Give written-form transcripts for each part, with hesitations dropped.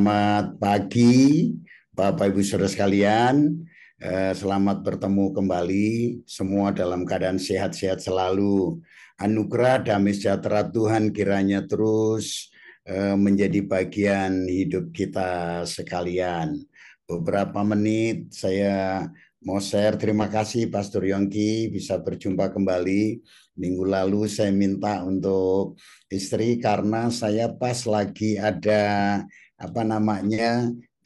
Selamat pagi, Bapak Ibu Saudara sekalian. Selamat bertemu kembali. Semua dalam keadaan sehat-sehat selalu. Anugerah damai sejahtera Tuhan kiranya terus menjadi bagian hidup kita sekalian. Beberapa menit saya mau share. Terima kasih Pastor Yongki bisa berjumpa kembali. Minggu lalu saya minta untuk istri karena saya pas lagi ada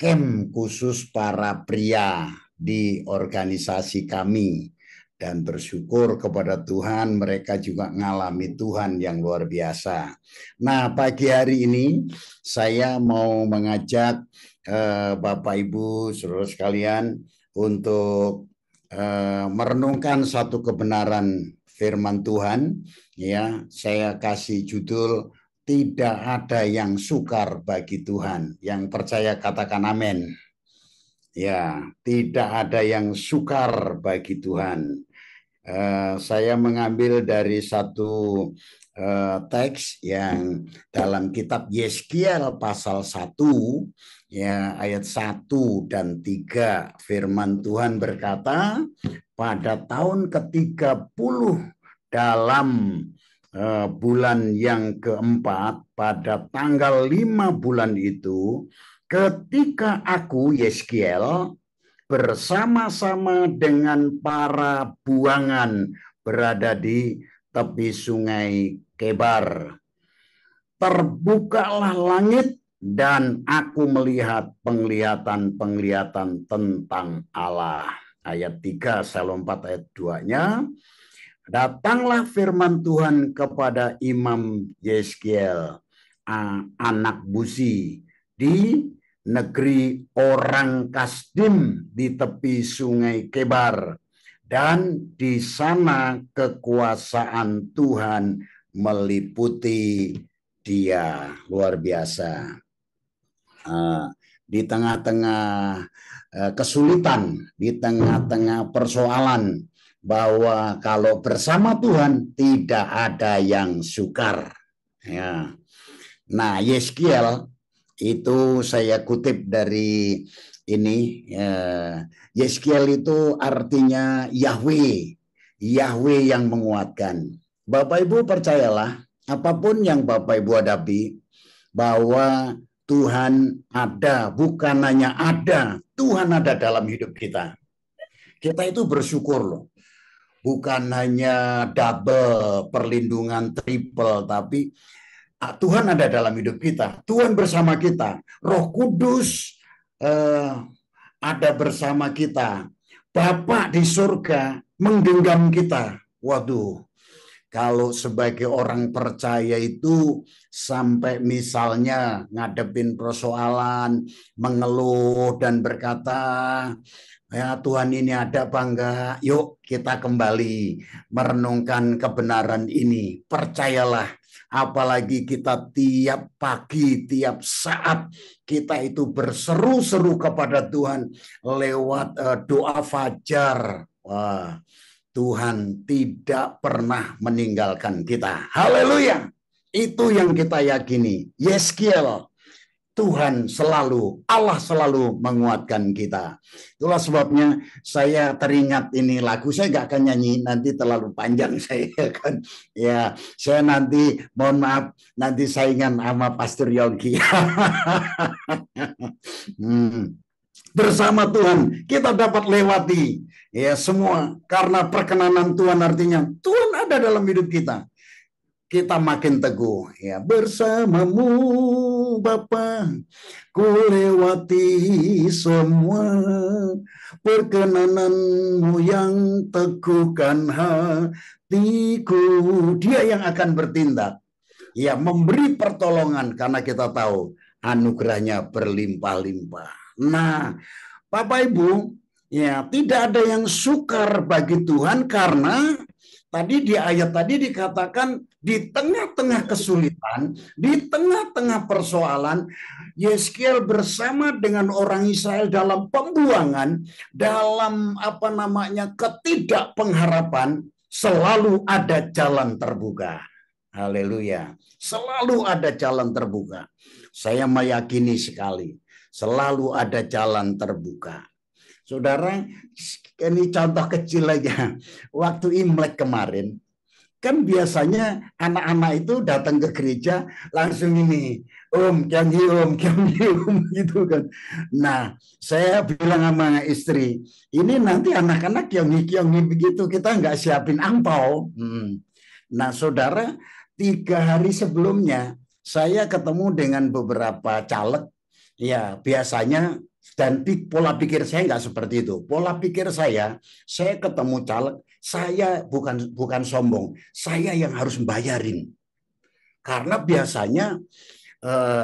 camp khusus para pria di organisasi kami, dan bersyukur kepada Tuhan mereka juga mengalami Tuhan yang luar biasa. Nah, pagi hari ini saya mau mengajak Bapak Ibu saudara sekalian untuk merenungkan satu kebenaran firman Tuhan. Ya, saya kasih judul tidak ada yang sukar bagi Tuhan. Yang percaya katakan amin. Ya, tidak ada yang sukar bagi Tuhan. Saya mengambil dari satu teks yang dalam kitab Yeskiel pasal 1, ya, ayat 1 dan 3. Firman Tuhan berkata, pada tahun ke-30 dalam bulan yang keempat, pada tanggal 5 bulan itu, ketika aku Yeskiel bersama-sama dengan para buangan berada di tepi sungai Kebar, terbukalah langit dan aku melihat penglihatan-penglihatan tentang Allah. Ayat 3, saya lompat ayat 2-nya. Datanglah firman Tuhan kepada Imam Yeskiel, anak Buzi, di negeri orang Kasdim di tepi sungai Kebar, dan di sana kekuasaan Tuhan meliputi dia. Luar biasa. Di tengah-tengah kesulitan, di tengah-tengah persoalan, bahwa kalau bersama Tuhan tidak ada yang sukar. Ya. Nah, Yeskiel itu saya kutip dari ini. Yeskiel itu artinya Yahweh, Yahweh yang menguatkan. Bapak Ibu percayalah, apapun yang Bapak Ibu hadapi, bahwa Tuhan ada, bukan hanya ada, Tuhan ada dalam hidup kita. Kita itu bersyukur loh. Bukan hanya double, perlindungan triple, tapi Tuhan ada dalam hidup kita. Tuhan bersama kita. Roh Kudus ada bersama kita. Bapa di surga menggenggam kita. Waduh, kalau sebagai orang percaya itu sampai misalnya ngadepin persoalan, mengeluh dan berkata, ya Tuhan ini ada apa enggak? Yuk kita kembali merenungkan kebenaran ini. Percayalah, apalagi kita tiap pagi, tiap saat kita itu berseru-seru kepada Tuhan lewat doa fajar. Wah, Tuhan tidak pernah meninggalkan kita. Haleluya. Itu yang kita yakini. Yeskiel, Tuhan selalu, Allah selalu menguatkan kita. Itulah sebabnya saya teringat ini lagu. Saya nggak akan nyanyi, nanti terlalu panjang saya kan. Ya, saya nanti mohon maaf, nanti saingan sama Pastor Yogi. Bersama Tuhan kita dapat lewati ya semua, karena perkenanan Tuhan artinya Tuhan ada dalam hidup kita. Kita makin teguh ya, bersamamu Bapa ku lewati semua, perkenananmu yang teguhkan hatiku. Dia yang akan bertindak ya, memberi pertolongan, karena kita tahu anugerahnya berlimpah-limpah. Nah, Bapak Ibu ya, tidak ada yang sukar bagi Tuhan, karena tadi di ayat tadi dikatakan di tengah-tengah kesulitan, di tengah-tengah persoalan, Yeskiel bersama dengan orang Israel dalam pembuangan, dalam ketidakpengharapan, selalu ada jalan terbuka. Haleluya. Selalu ada jalan terbuka. Saya meyakini sekali, Selalu ada jalan terbuka. Saudara, ini contoh kecil aja. Waktu Imlek kemarin, kan biasanya anak-anak itu datang ke gereja langsung ini, Om, gitu kan. Nah, saya bilang sama istri, ini nanti anak-anak kyonghi begitu, kita nggak siapin angpau. Nah, saudara, 3 hari sebelumnya saya ketemu dengan beberapa caleg. Ya, biasanya dan pola pikir saya nggak seperti itu. Pola pikir saya ketemu caleg, saya bukan sombong, saya yang harus membayarin. Karena biasanya,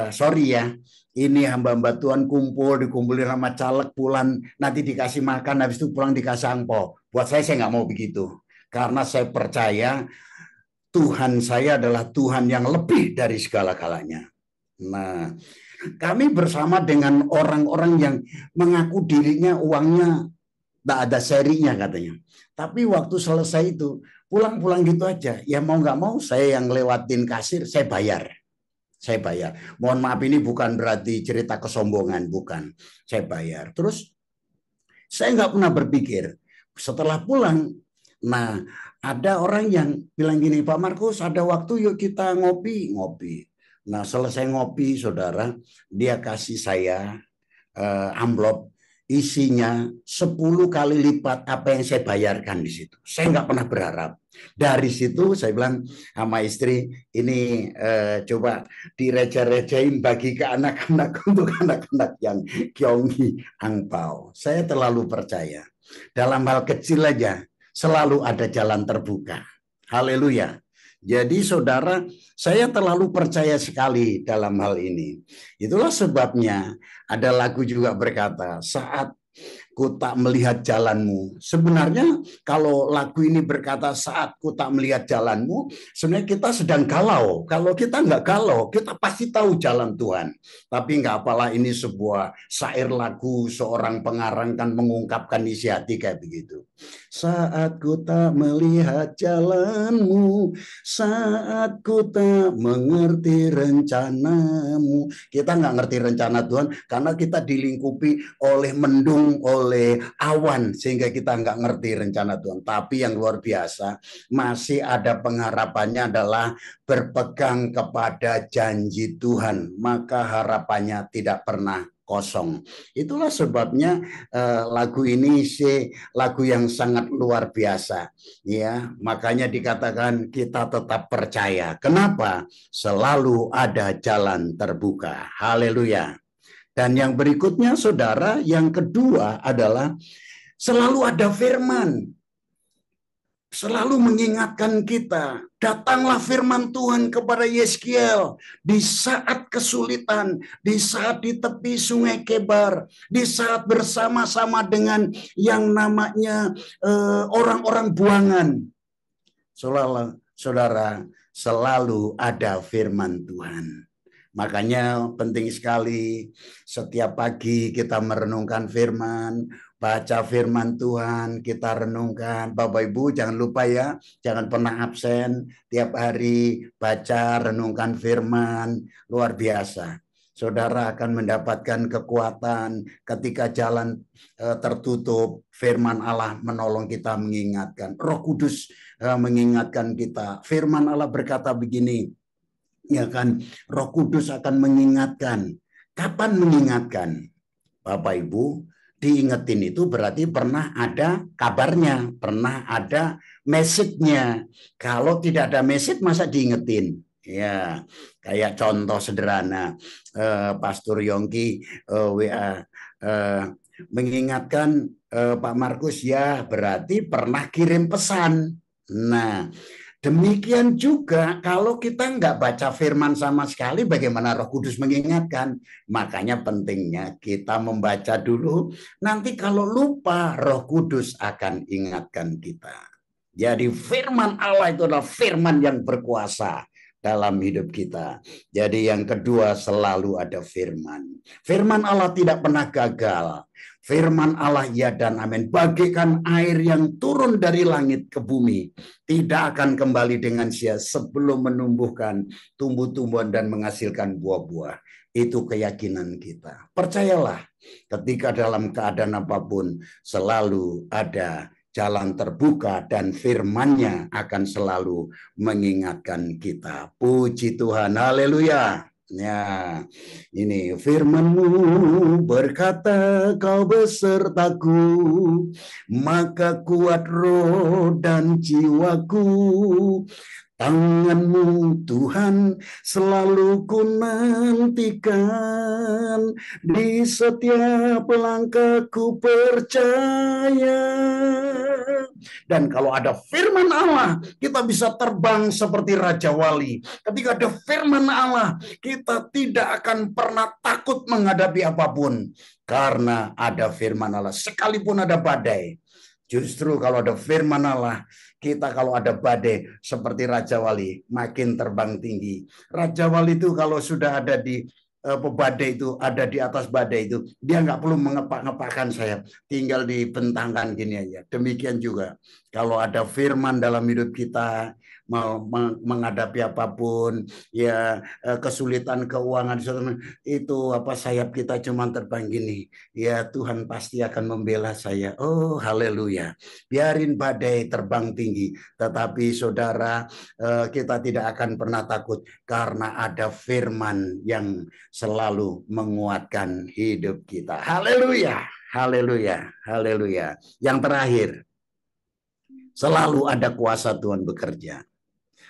sorry ya, ini hamba-hamba Tuhan dikumpulin sama caleg, pulang nanti dikasih makan, habis itu pulang dikasih angpau. Buat saya nggak mau begitu. Karena saya percaya Tuhan saya adalah Tuhan yang lebih dari segala-galanya. Nah, kami bersama dengan orang-orang yang mengaku dirinya uangnya tak ada serinya katanya. Tapi waktu selesai itu, pulang-pulang gitu aja. Ya mau nggak mau, saya yang lewatin kasir, saya bayar. Saya bayar. Mohon maaf, ini bukan berarti cerita kesombongan, bukan. Saya bayar. Terus, saya nggak pernah berpikir, setelah pulang, nah ada orang yang bilang gini, Pak Markus, ada waktu yuk kita ngopi. Nah, selesai ngopi, saudara, dia kasih saya amplop isinya 10 kali lipat apa yang saya bayarkan di situ. Saya nggak pernah berharap. Dari situ saya bilang sama istri, ini coba direce-recein bagi ke anak-anak untuk anak-anak yang kyonghi angpau. Saya terlalu percaya. Dalam hal kecil aja selalu ada jalan terbuka. Haleluya. Jadi saudara, saya terlalu percaya sekali dalam hal ini. Itulah sebabnya ada lagu juga berkata, saat ku tak melihat jalanmu. Sebenarnya kalau lagu ini berkata saat ku tak melihat jalanmu, sebenarnya kita sedang galau. Kalau kita nggak galau, kita pasti tahu jalan Tuhan. Tapi nggak apalah, ini sebuah syair lagu, seorang pengarang kan mengungkapkan isi hati kayak begitu. Saat ku tak melihat jalanmu, saat ku tak mengerti rencanamu. Kita nggak ngerti rencana Tuhan karena kita dilingkupi oleh mendung, oleh awan, sehingga kita nggak ngerti rencana Tuhan. Tapi yang luar biasa, masih ada pengharapannya adalah berpegang kepada janji Tuhan, maka harapannya tidak pernah kosong. Itulah sebabnya lagu ini lagu yang sangat luar biasa, ya. Makanya dikatakan kita tetap percaya. Kenapa? Selalu ada jalan terbuka. Haleluya. Dan yang berikutnya, saudara, yang kedua adalah selalu ada firman. Selalu mengingatkan kita, datanglah firman Tuhan kepada Yeskiel di saat kesulitan, di saat di tepi sungai Kebar, di saat bersama-sama dengan yang namanya orang-orang buangan. Saudara, selalu ada firman Tuhan. Makanya penting sekali setiap pagi kita merenungkan firman, baca firman Tuhan, kita renungkan. Bapak Ibu jangan lupa ya, jangan pernah absen. Tiap hari baca, renungkan firman, luar biasa. Saudara akan mendapatkan kekuatan ketika jalan tertutup, firman Allah menolong kita, mengingatkan. Roh Kudus mengingatkan kita. Firman Allah berkata begini, ya kan, Roh Kudus akan mengingatkan. Kapan mengingatkan? Bapak Ibu, diingetin itu berarti pernah ada kabarnya, pernah ada message-nya. Kalau tidak ada message, masa diingetin? Ya, kayak contoh sederhana, Pastor Yongki WA mengingatkan Pak Markus, ya berarti pernah kirim pesan. Nah, demikian juga kalau kita nggak baca firman sama sekali, bagaimana Roh Kudus mengingatkan? Makanya pentingnya kita membaca dulu. Nanti kalau lupa, Roh Kudus akan ingatkan kita. Jadi firman Allah itu adalah firman yang berkuasa dalam hidup kita. Jadi yang kedua, selalu ada firman. Firman Allah tidak pernah gagal. Firman Allah ya dan amin, bagaikan air yang turun dari langit ke bumi, tidak akan kembali dengan sia sebelum menumbuhkan tumbuh-tumbuhan dan menghasilkan buah-buah. Itu keyakinan kita. Percayalah, ketika dalam keadaan apapun selalu ada jalan terbuka dan firman-Nya akan selalu mengingatkan kita. Puji Tuhan, haleluya. Ya, ini firman-Mu berkata, kau besertaku, maka kuat roh dan jiwaku. Tangan-Mu Tuhan selalu ku nantikan, di setiap langkahku percaya. Dan kalau ada firman Allah, kita bisa terbang seperti Raja Wali. Ketika ada firman Allah, kita tidak akan pernah takut menghadapi apapun. Karena ada firman Allah, sekalipun ada badai. Justru kalau ada firman Allah, kita kalau ada badai seperti Raja Wali, makin terbang tinggi. Raja Wali itu kalau sudah ada di badai itu, ada di atas badai itu, dia nggak perlu mengepak-ngepakkan sayap, tinggal dibentangkan gini aja. Demikian juga kalau ada firman dalam hidup kita, mau menghadapi apapun, ya kesulitan keuangan itu apa, sayap kita cuma terbang gini, ya Tuhan pasti akan membela saya. Oh haleluya. Biarin badai terbang tinggi, tetapi saudara, kita tidak akan pernah takut karena ada firman yang selalu menguatkan hidup kita. Haleluya, haleluya, haleluya. Yang terakhir, selalu ada kuasa Tuhan bekerja.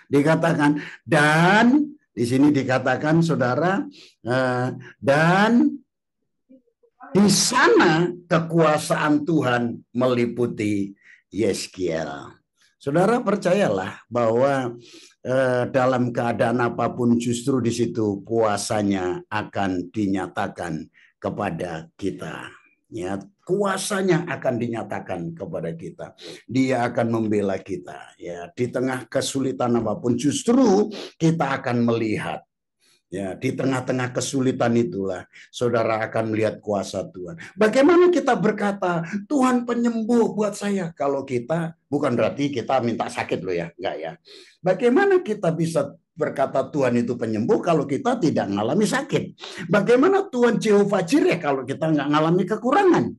Dikatakan, dan di sini dikatakan saudara, dan di sana kekuasaan Tuhan meliputi Yeskiel. Saudara percayalah bahwa dalam keadaan apapun justru di situ kuasanya akan dinyatakan kepada kita. Ya, kuasanya akan dinyatakan kepada kita. Dia akan membela kita. Ya, di tengah kesulitan apapun justru kita akan melihat. Ya, di tengah-tengah kesulitan itulah saudara akan melihat kuasa Tuhan. Bagaimana kita berkata, Tuhan penyembuh buat saya, kalau kita, bukan berarti kita minta sakit loh ya, enggak ya. Bagaimana kita bisa berkata Tuhan itu penyembuh kalau kita tidak mengalami sakit? Bagaimana Tuhan Jehovah Jireh kalau kita nggak mengalami kekurangan?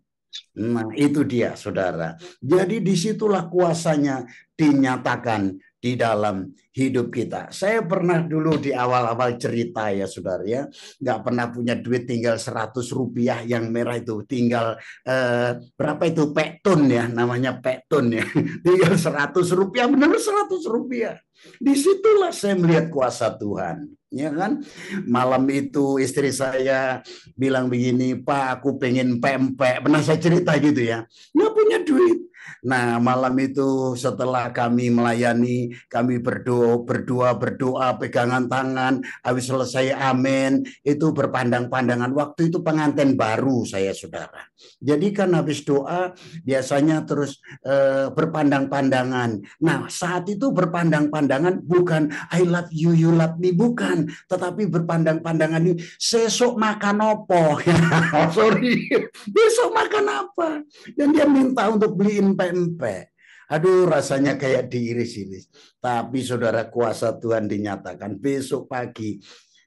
Nah, itu dia, saudara. Jadi disitulah kuasanya dinyatakan di dalam hidup kita. Saya pernah dulu di awal-awal cerita ya, saudara ya, nggak pernah punya duit, tinggal 100 rupiah yang merah itu, tinggal berapa itu, pektun ya, namanya pektun ya, tinggal 100 rupiah, benar 100 rupiah. Disitulah saya melihat kuasa Tuhan. Ya kan, malam itu istri saya bilang begini, Pak, aku pengen pempek. Pernah saya cerita gitu ya, nggak punya duit. Nah, malam itu setelah kami melayani, kami berdoa, pegangan tangan, habis selesai amin, itu berpandang-pandangan. Waktu itu pengantin baru saya, saudara. Jadi kan habis doa, biasanya terus berpandang-pandangan. Nah, saat itu berpandang-pandangan bukan I love you, you love me, bukan. Tetapi berpandang-pandangan ini, sesok makan apa? Sorry, besok makan apa? Dan dia minta untuk beliin pempek. Aduh, rasanya kayak diiris-iris. Tapi saudara, kuasa Tuhan dinyatakan. Besok pagi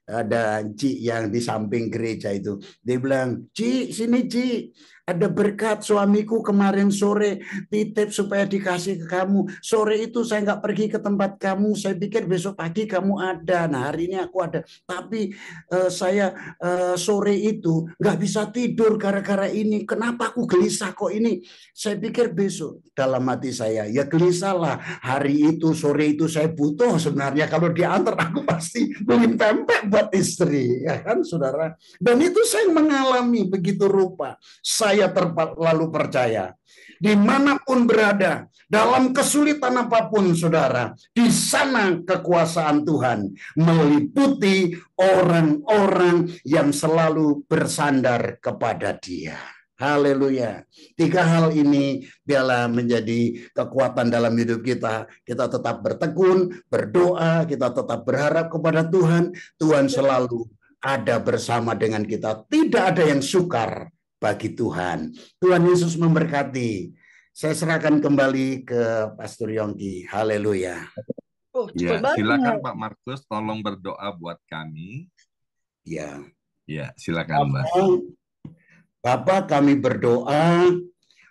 ada Ci yang di samping gereja itu. Dia bilang, Ci, sini Ci. Ada berkat, suamiku kemarin sore titip supaya dikasih ke kamu. Sore itu saya nggak pergi ke tempat kamu. Saya pikir besok pagi kamu ada. Nah, hari ini aku ada. Tapi saya sore itu nggak bisa tidur gara-gara ini. Kenapa aku gelisah kok ini? Saya pikir besok. Dalam hati saya, ya gelisahlah. Hari itu, sore itu saya butuh sebenarnya. Kalau diantar aku pasti beli pempek buat istri. Ya kan, saudara? Dan itu saya mengalami begitu rupa. Saya terlalu percaya. Dimanapun berada, dalam kesulitan apapun, saudara, di sana kekuasaan Tuhan meliputi orang-orang yang selalu bersandar kepada Dia. Haleluya. 3 hal ini biarlah menjadi kekuatan dalam hidup kita. Kita tetap bertekun, berdoa, kita tetap berharap kepada Tuhan. Tuhan selalu ada bersama dengan kita. Tidak ada yang sukar bagi Tuhan. Tuhan Yesus memberkati. Saya serahkan kembali ke Pastor Yongki. Haleluya. Ya, silakan Pak Markus, tolong berdoa buat kami. Ya. Ya, silakan, Mbak. Bapa, kami berdoa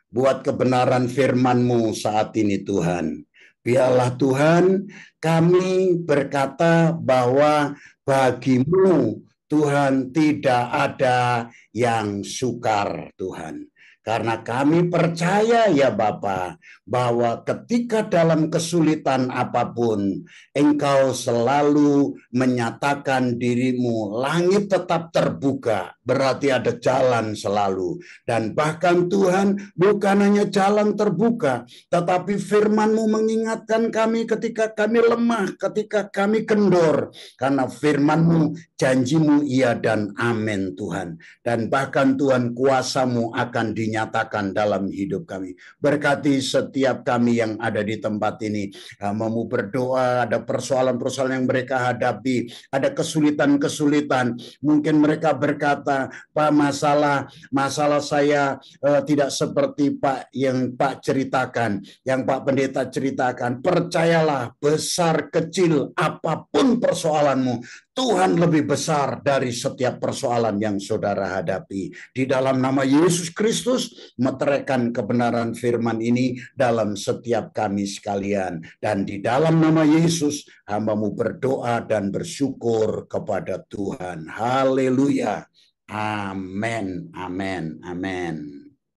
buat kebenaran firman-Mu saat ini, Tuhan. Biarlah Tuhan, kami berkata bahwa bagi-Mu, Tuhan, tidak ada yang sukar, Tuhan. Karena kami percaya ya Bapa, bahwa ketika dalam kesulitan apapun, Engkau selalu menyatakan diri-Mu, langit tetap terbuka, berarti ada jalan selalu. Dan bahkan Tuhan, bukan hanya jalan terbuka, tetapi firman-Mu mengingatkan kami ketika kami lemah, ketika kami kendor. Karena firman-Mu, janji-Mu iya dan amin Tuhan. Dan bahkan Tuhan, kuasa-Mu akan dinyatakan dalam hidup kami. Berkati setiap kami yang ada di tempat ini. Hamba-Mu berdoa, ada persoalan-persoalan yang mereka hadapi, ada kesulitan-kesulitan. Mungkin mereka berkata, Pak, masalah saya tidak seperti Pak yang Pak ceritakan, yang Pak Pendeta ceritakan. Percayalah, besar kecil apapun persoalanmu, Tuhan lebih besar dari setiap persoalan yang saudara hadapi. Di dalam nama Yesus Kristus, meteraikan kebenaran firman ini dalam setiap kami sekalian. Dan di dalam nama Yesus, hamba-Mu berdoa dan bersyukur kepada Tuhan. Haleluya. Amin, amin, amin.